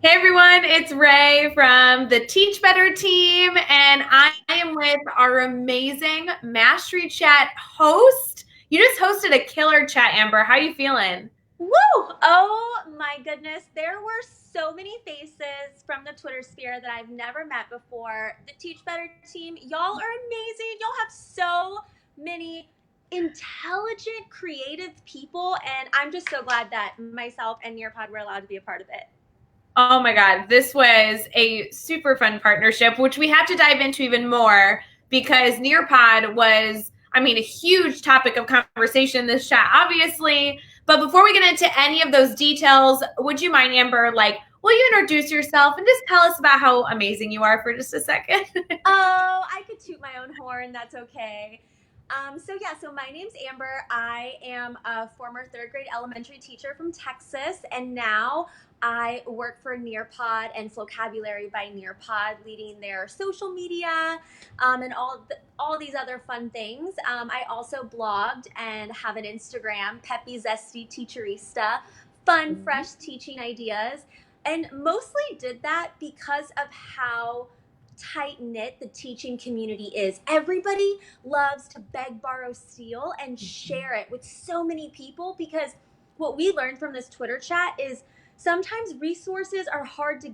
Hey everyone, it's Ray from the Teach Better team, and I am with our amazing Mastery Chat host. You just hosted a killer chat, Amber. How are you feeling? Woo! Oh my goodness. There were so many faces from the Twitter sphere that I've never met before. The Teach Better team, y'all are amazing. Y'all have so many intelligent, creative people, and I'm just so glad that myself and Nearpod were allowed to be a part of it. Oh my God, this was a super fun partnership, which we have to dive into even more because Nearpod was, a huge topic of conversation in this chat, obviously. But before we get into any of those details, would you mind, Amber, will you introduce yourself and just tell us about how amazing you are for just a second? Oh, I could toot my own horn. That's okay. So my name's Amber. I am a former third grade elementary teacher from Texas, and now I work for Nearpod and Vocabulary by Nearpod, leading their social media and all these other fun things. I also blogged and have an Instagram, Peppy Zesty Teacherista, fun, fresh teaching ideas, and mostly did that because of how tight knit the teaching community is. Everybody loves to beg, borrow, steal, and share it with so many people because what we learned from this Twitter chat is sometimes resources are hard to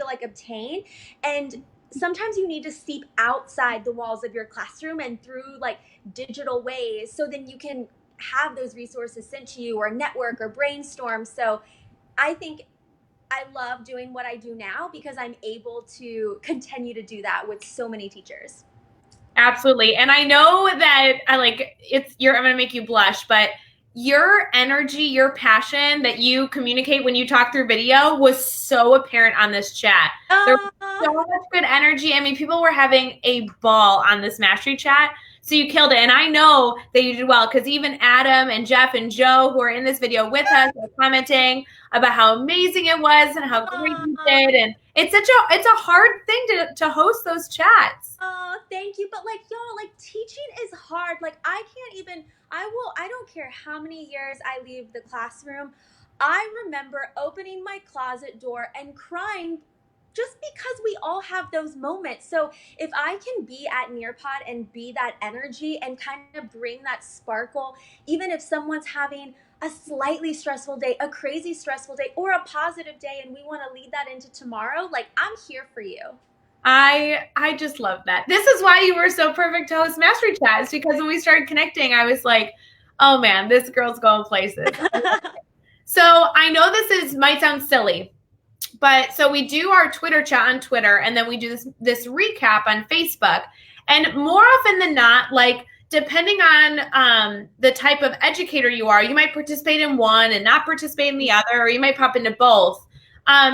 like obtain, and sometimes you need to seep outside the walls of your classroom and through like digital ways so then you can have those resources sent to you or network or brainstorm. So I think I love doing what I do now because I'm able to continue to do that with so many teachers. Absolutely. And I know that I'm going to make you blush, but your energy, your passion that you communicate when you talk through video was so apparent on this chat. There was Uh, so much good energy. People were having a ball on this mastery chat. So you killed it. And I know that you did well because even Adam and Jeff and Joe, who are in this video with us, are commenting about how amazing it was and how great you uh, did. And it's a hard thing to host those chats. Thank you. But like y'all, like teaching is hard. Like I don't care how many years I leave the classroom. I remember opening my closet door and crying just because we all have those moments. So if I can be at Nearpod and be that energy and kind of bring that sparkle, even if someone's having a slightly stressful day, a crazy stressful day, or a positive day, and we want to lead that into tomorrow, like I'm here for you. I just love that. This is why you were so perfect to host Mastery Chats because when we started connecting, I was like, oh man, this girl's going places. So I know this is might sound silly, but so we do our Twitter chat on Twitter, and then we do this recap on Facebook. And more often than not, depending on the type of educator you are, you might participate in one and not participate in the other, or you might pop into both.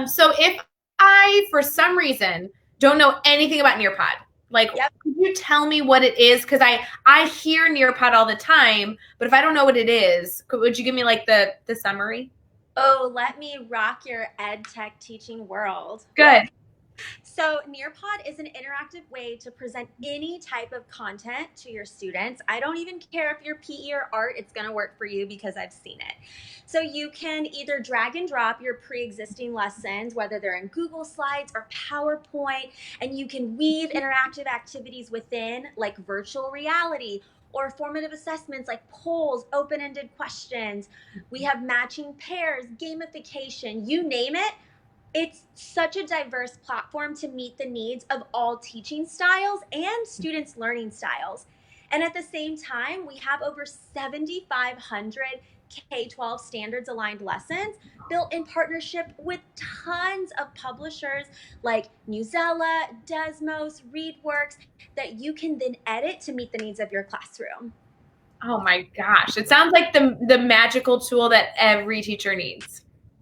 So if I, for some reason, don't know anything about Nearpod, Yep. could you tell me what it is? Because I hear Nearpod all the time, but if I don't know what it is, would you give me the summary? Oh, let me rock your ed tech teaching world. Woo! Good. So, Nearpod is an interactive way to present any type of content to your students. I don't even care if you're PE or art, it's going to work for you because I've seen it. So, you can either drag and drop your pre existing lessons, whether they're in Google Slides or PowerPoint, and you can weave interactive activities within, like virtual reality or formative assessments like polls, open ended questions. We have matching pairs, gamification, you name it. It's such a diverse platform to meet the needs of all teaching styles and students' learning styles. And at the same time, we have over 7,500 K 12 standards aligned lessons built in partnership with tons of publishers like Newsella, Desmos, ReadWorks that you can then edit to meet the needs of your classroom. Oh my gosh. It sounds like the magical tool that every teacher needs.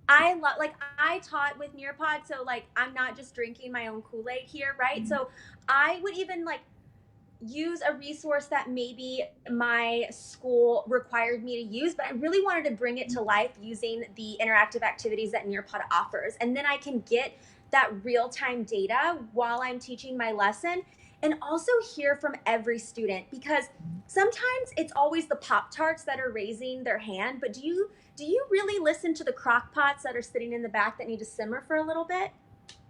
I taught with Nearpod, so like I'm not just drinking my own Kool-Aid here, right? So I would even like use a resource that maybe my school required me to use, but I really wanted to bring it to life using the interactive activities that Nearpod offers. And then I can get that real-time data while I'm teaching my lesson and also hear from every student, because sometimes it's always the Pop-Tarts that are raising their hand, but do you really listen to the crock pots that are sitting in the back that need to simmer for a little bit?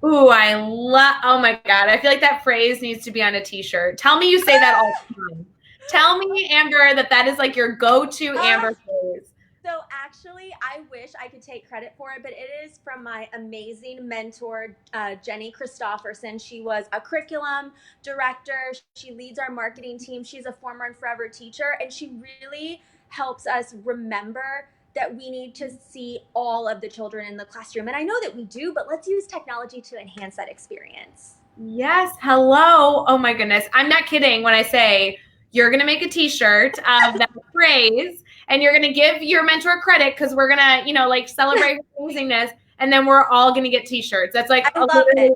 Ooh, oh my God. I feel like that phrase needs to be on a t-shirt. Tell me you say that all the time. Tell me, Amber, that is like your go-to Amber phrase. So actually, I wish I could take credit for it, but it is from my amazing mentor, Jenny Christopherson. She was a curriculum director. She leads our marketing team. She's a former and forever teacher, and she really helps us remember that we need to see all of the children in the classroom. And I know that we do, but let's use technology to enhance that experience. Yes. Hello. Oh my goodness. I'm not kidding when I say you're going to make a t-shirt of that phrase and you're going to give your mentor credit because we're going to, like celebrate amazingness. And then we're all going to get t-shirts. That's like, I love it.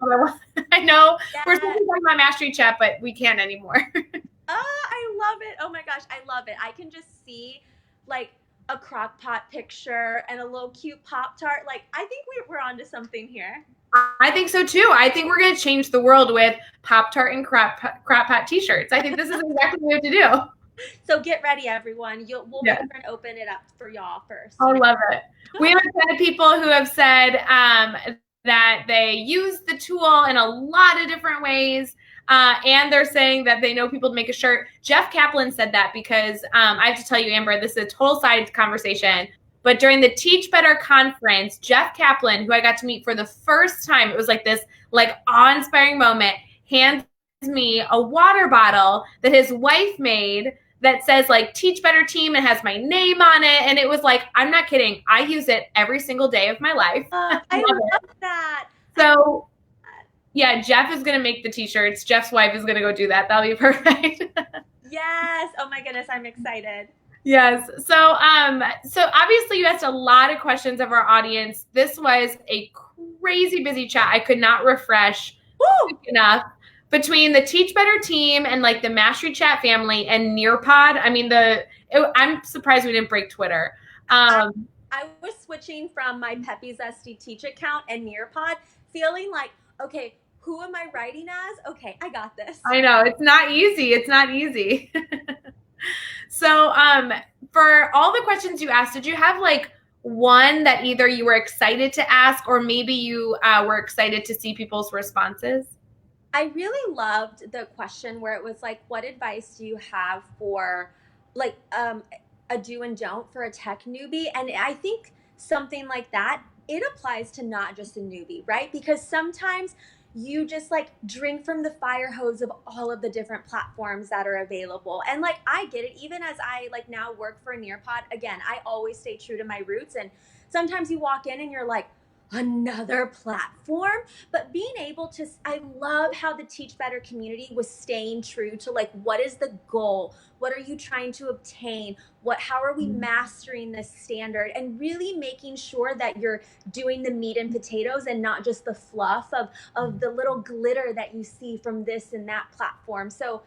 I know we're Yes. supposed to talk about Mastery Chat, but we can't anymore. I love it. Oh my gosh, I love it. I can just see like a crock pot picture and a little cute Pop-Tart. Like, I think we're onto something here. I think so too. I think we're going to change the world with Pop-Tart and crop pot t-shirts. I think this is exactly what we have to do. So get ready, everyone. We'll make sure and open it up for y'all first. I love it. We have a ton of people who have said that they use the tool in a lot of different ways. And they're saying that they know people to make a shirt. Jeff Kaplan said that because I have to tell you, Amber, this is a total side conversation. But during the Teach Better conference, Jeff Kaplan, who I got to meet for the first time, it was like this awe-inspiring moment, hands me a water bottle that his wife made that says Teach Better Team and has my name on it. And it was like, I'm not kidding. I use it every single day of my life. I love that. So yeah, Jeff is going to make the t-shirts. Jeff's wife is going to go do that. That'll be perfect. Yes. Oh my goodness. I'm excited. Yes. So obviously you asked a lot of questions of our audience. This was a crazy busy chat. I could not refresh enough between the Teach Better team and the Mastery Chat family and Nearpod. I mean, I'm surprised we didn't break Twitter. I was switching from my Peppy Zesty Teach account and Nearpod, feeling like, okay, who am I writing as? Okay, I got this. I know. It's not easy. It's not easy. So for all the questions you asked, did you have one that either you were excited to ask or maybe you were excited to see people's responses? I really loved the question where it was what advice do you have for a do and don't for a tech newbie? And I think something like that, it applies to not just a newbie, right? Because sometimes you just drink from the fire hose of all of the different platforms that are available. And I get it, even as I now work for a Nearpod, again, I always stay true to my roots. And sometimes you walk in and you're like, another platform, but being able to, I love how the Teach Better community was staying true to what is the goal? What are you trying to obtain? How are we mastering this standard? And really making sure that you're doing the meat and potatoes and not just the fluff of the little glitter that you see from this and that platform. So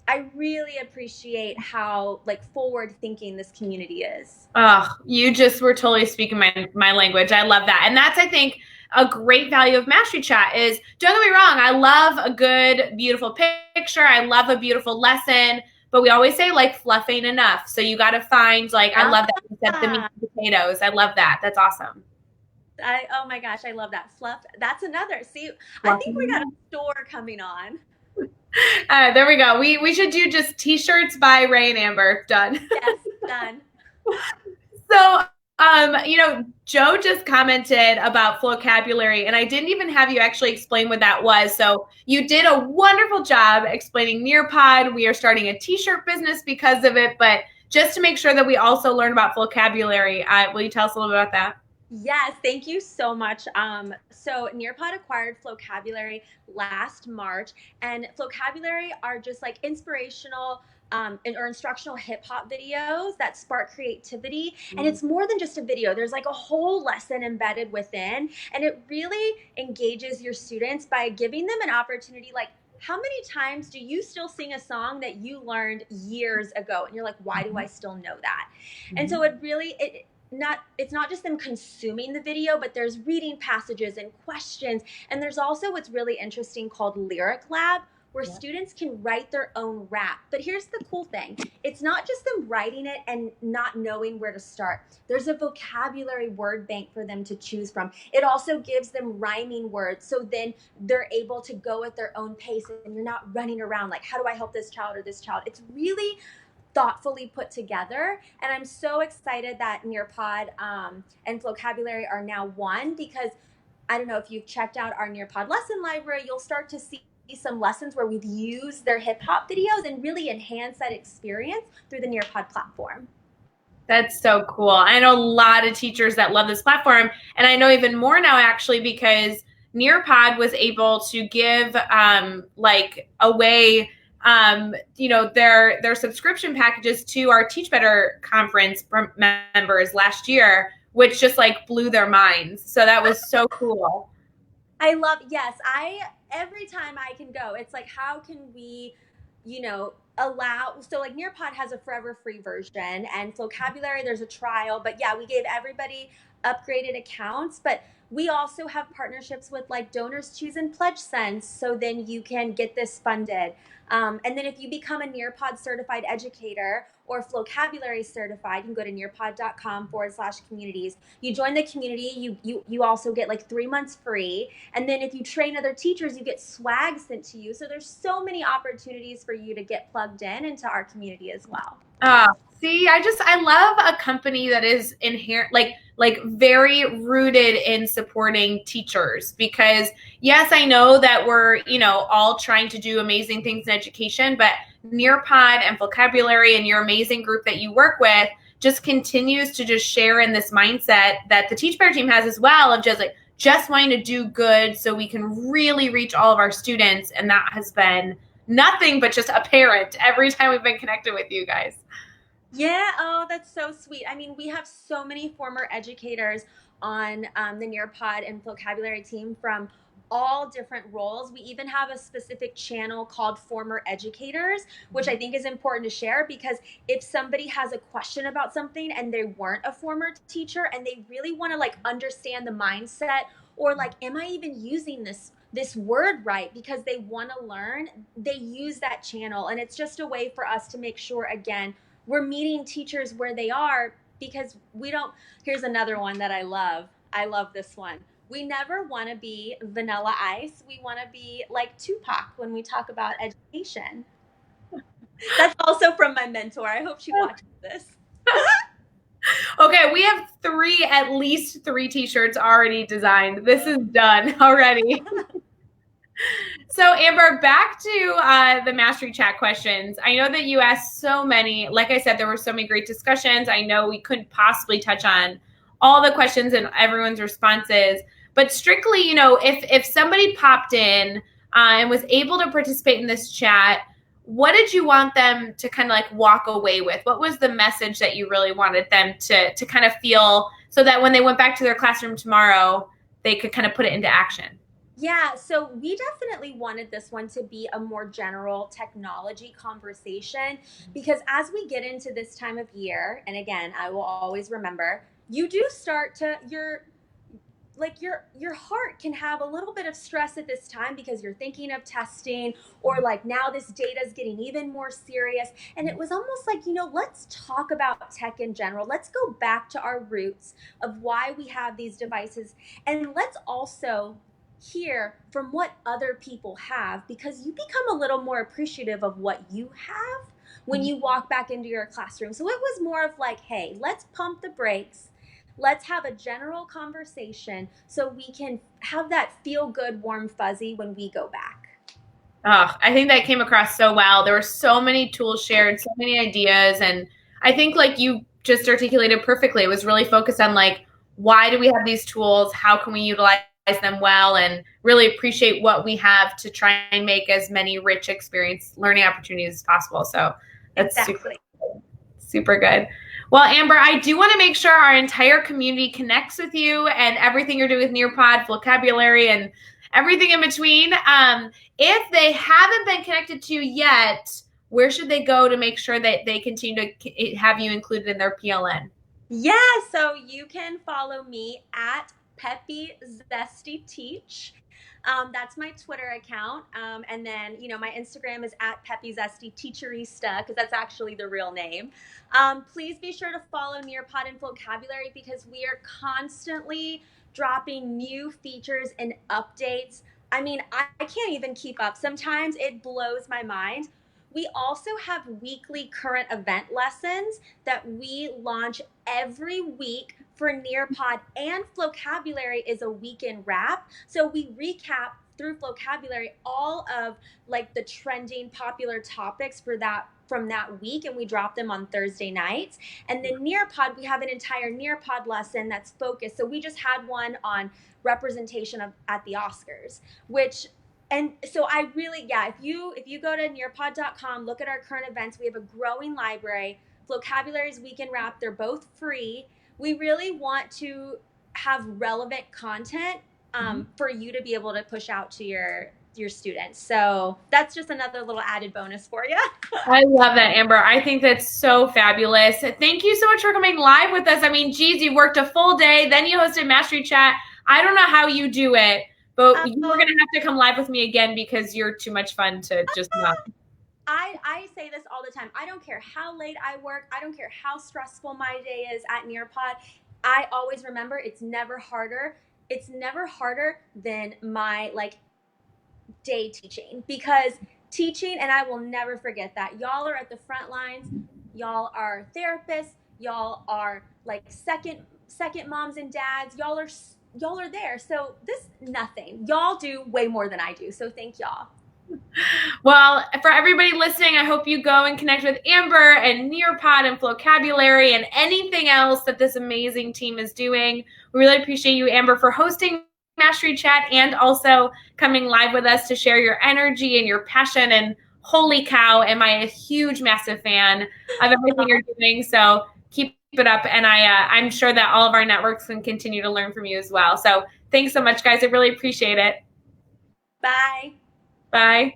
I really appreciate how forward thinking this community is. Oh, you just were totally speaking my language. I love that. And that's, I think, a great value of Mastery Chat is, don't get me wrong, I love a good, beautiful picture. I love a beautiful lesson, but we always say fluff ain't enough. So you got to find I love that you said the meat and potatoes. I love that. That's awesome. Oh my gosh, I love that. Fluff. That's another. See, I think we got a store coming on. There we go. We should do just t-shirts by Ray and Amber. Done. Yes, done. So, Joe just commented about vocabulary, and I didn't even have you actually explain what that was. So you did a wonderful job explaining Nearpod. We are starting a t-shirt business because of it, but just to make sure that we also learn about vocabulary, will you tell us a little bit about that? Yes, thank you so much. So Nearpod acquired Vocabulary last March, and Vocabulary are just inspirational or instructional hip hop videos that spark creativity. And it's more than just a video. There's a whole lesson embedded within, and it really engages your students by giving them an opportunity. How many times do you still sing a song that you learned years ago? And you're like, why do I still know that? And so it's not just them consuming the video, but there's reading passages and questions. And there's also what's really interesting called Lyric Lab, where students can write their own rap. But here's the cool thing. It's not just them writing it and not knowing where to start. There's a vocabulary word bank for them to choose from. It also gives them rhyming words, so then they're able to go at their own pace and you're not running around like, how do I help this child or this child? It's really thoughtfully put together, and I'm so excited that Nearpod and Vocabulary are now one, because I don't know if you've checked out our Nearpod lesson library, you'll start to see some lessons where we've used their hip hop videos and really enhance that experience through the Nearpod platform. That's so cool. I know a lot of teachers that love this platform, and I know even more now actually because Nearpod was able to give like away their subscription packages to our Teach Better conference members last year, which just like blew their minds. So that was so cool. I love, yes, every time I can go, it's like, how can we, allow, so like Nearpod has a forever free version, and Vocabulary, there's a trial, but yeah, we gave everybody upgraded accounts, but we also have partnerships with like Donors Choose and Pledge Sense, so then you can get this funded. And then if you become a Nearpod certified educator or Vocabulary certified, you can go to nearpod.com/communities. You join the community, you also get like 3 months free. And then if you train other teachers, you get swag sent to you. So there's so many opportunities for you to get plugged in into our community as well. See, I love a company that is inherent, like very rooted in supporting teachers, because yes, I know that we're, all trying to do amazing things in education, but Nearpod and Vocabulary and your amazing group that you work with just continues to just share in this mindset that the Teach Better team has as well, of just wanting to do good so we can really reach all of our students. And that has been nothing but just apparent every time we've been connected with you guys. Yeah, oh, that's so sweet. I mean, we have so many former educators on the Nearpod and Vocabulary team from all different roles. We even have a specific channel called Former Educators, which I think is important to share, because if somebody has a question about something and they weren't a former teacher and they really want to like understand the mindset, or like, am I even using this word right, because they want to learn, they use that channel. And it's just a way for us to make sure, again, we're meeting teachers where they are, because here's another one that I love this one. We never want to be Vanilla Ice. We want to be like Tupac when we talk about education. That's also from my mentor. I hope she watches this. Okay, we have at least three t-shirts already designed. This is done already. So Amber, back to the Mastery Chat questions. I know that you asked so many. Like I said, there were so many great discussions. I know we couldn't possibly touch on all the questions and everyone's responses. But strictly, if somebody popped in and was able to participate in this chat, what did you want them to kind of like walk away with? What was the message that you really wanted them to kind of feel, so that when they went back to their classroom tomorrow, they could kind of put it into action? Yeah, so we definitely wanted this one to be a more general technology conversation, because as we get into this time of year, and again, I will always remember, you do start to, your heart can have a little bit of stress at this time, because you're thinking of testing, or like now this data is getting even more serious. And it was almost like, let's talk about tech in general. Let's go back to our roots of why we have these devices. And let's also hear from what other people have, because you become a little more appreciative of what you have when you walk back into your classroom. So it was more of like, hey, let's pump the brakes. Let's have a general conversation so we can have that feel good, warm fuzzy when we go back. Oh, I think that came across so well. There were so many tools shared, so many ideas. And I think like you just articulated perfectly, it was really focused on like, why do we have these tools? How can we utilize them well, and really appreciate what we have to try and make as many rich experience learning opportunities as possible. So that's super good. Well, Amber, I do want to make sure our entire community connects with you and everything you're doing with Nearpod, Vocabulary, and everything in between. If they haven't been connected to you yet, where should they go to make sure that they continue to have you included in their PLN? Yeah, so you can follow me at Peppy Zesty Teach. That's my Twitter account. And then, my Instagram is at Peppy Zesty Teacherista, because that's actually the real name. Please be sure to follow Nearpod and Vocabulary, because we are constantly dropping new features and updates. I mean, I can't even keep up. Sometimes it blows my mind. We also have weekly current event lessons that we launch every week for Nearpod, and Vocabulary is a weekend wrap. So we recap through Vocabulary all of like the trending popular topics from that week, and we drop them on Thursday nights. And then Nearpod, we have an entire Nearpod lesson that's focused. So we just had one on representation at the Oscars, and so I really, if you go to nearpod.com, look at our current events. We have a growing library. Vocabulary's Weekend Wrap, they're both free. We really want to have relevant content for you to be able to push out to your students. So that's just another little added bonus for you. I love that, Amber. I think that's so fabulous. Thank you so much for coming live with us. I mean, geez, you worked a full day, then you hosted Mastery Chat. I don't know how you do it, but you're going to have to come live with me again, because you're too much fun to just not. I say this all the time. I don't care how late I work. I don't care how stressful my day is at Nearpod. I always remember it's never harder. It's never harder than my day teaching, because teaching, and I will never forget that, y'all are at the front lines. Y'all are therapists. Y'all are second moms and dads. Y'all are there. So nothing. Y'all do way more than I do. So thank y'all. Well, for everybody listening, I hope you go and connect with Amber and Nearpod and Vocabulary and anything else that this amazing team is doing. We really appreciate you, Amber, for hosting Mastery Chat and also coming live with us to share your energy and your passion. And holy cow, am I a huge, massive fan of everything you're doing. So keep it up. And I'm sure that all of our networks can continue to learn from you as well. So thanks so much, guys. I really appreciate it. Bye. Bye.